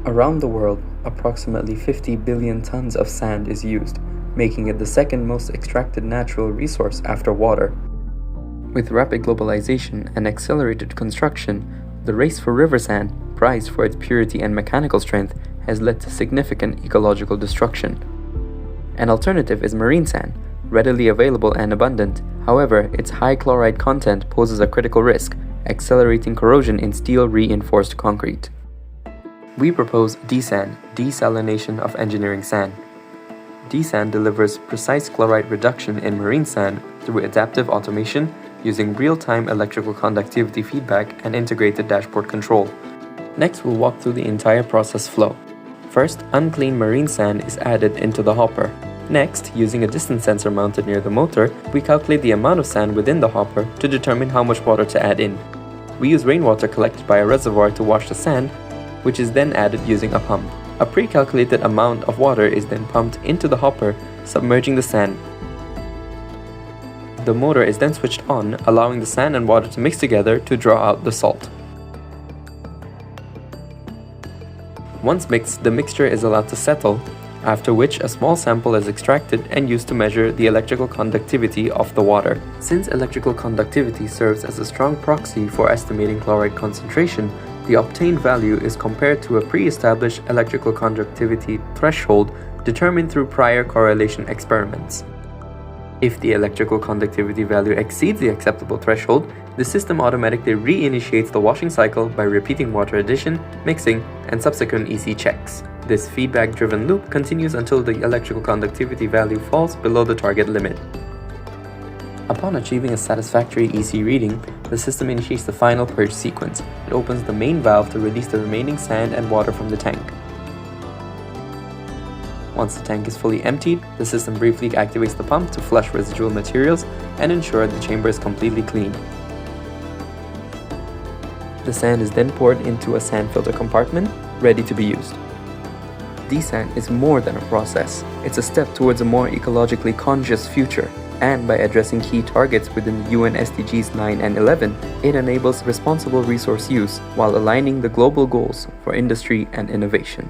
Around the world, approximately 50 billion tons of sand is used, making it the second most extracted natural resource after water. With rapid globalization and accelerated construction, the race for river sand, prized for its purity and mechanical strength, has led to significant ecological destruction. An alternative is marine sand, readily available and abundant. However, its high chloride content poses a critical risk, accelerating corrosion in steel-reinforced concrete. We propose DESAND, Desalination of Engineering Sand. DESAND delivers precise chloride reduction in marine sand through adaptive automation using real-time electrical conductivity feedback and integrated dashboard control. Next, we'll walk through the entire process flow. First, unclean marine sand is added into the hopper. Next, using a distance sensor mounted near the motor, we calculate the amount of sand within the hopper to determine how much water to add in. We use rainwater collected by a reservoir to wash the sand, which is then added using a pump. A pre-calculated amount of water is then pumped into the hopper, submerging the sand. The motor is then switched on, allowing the sand and water to mix together to draw out the salt. Once mixed, the mixture is allowed to settle, after which a small sample is extracted and used to measure the electrical conductivity of the water. Since electrical conductivity serves as a strong proxy for estimating chloride concentration, the obtained value is compared to a pre-established electrical conductivity threshold determined through prior correlation experiments. If the electrical conductivity value exceeds the acceptable threshold, the system automatically re-initiates the washing cycle by repeating water addition, mixing, and subsequent EC checks. This feedback-driven loop continues until the electrical conductivity value falls below the target limit. Upon achieving a satisfactory EC reading, the system initiates the final purge sequence. It opens the main valve to release the remaining sand and water from the tank. Once the tank is fully emptied, the system briefly activates the pump to flush residual materials and ensure the chamber is completely clean. The sand is then poured into a sand filter compartment, ready to be used. DESAND is more than a process. It's a step towards a more ecologically conscious future. And by addressing key targets within the UN SDGs 9 and 11, it enables responsible resource use while aligning the global goals for industry and innovation.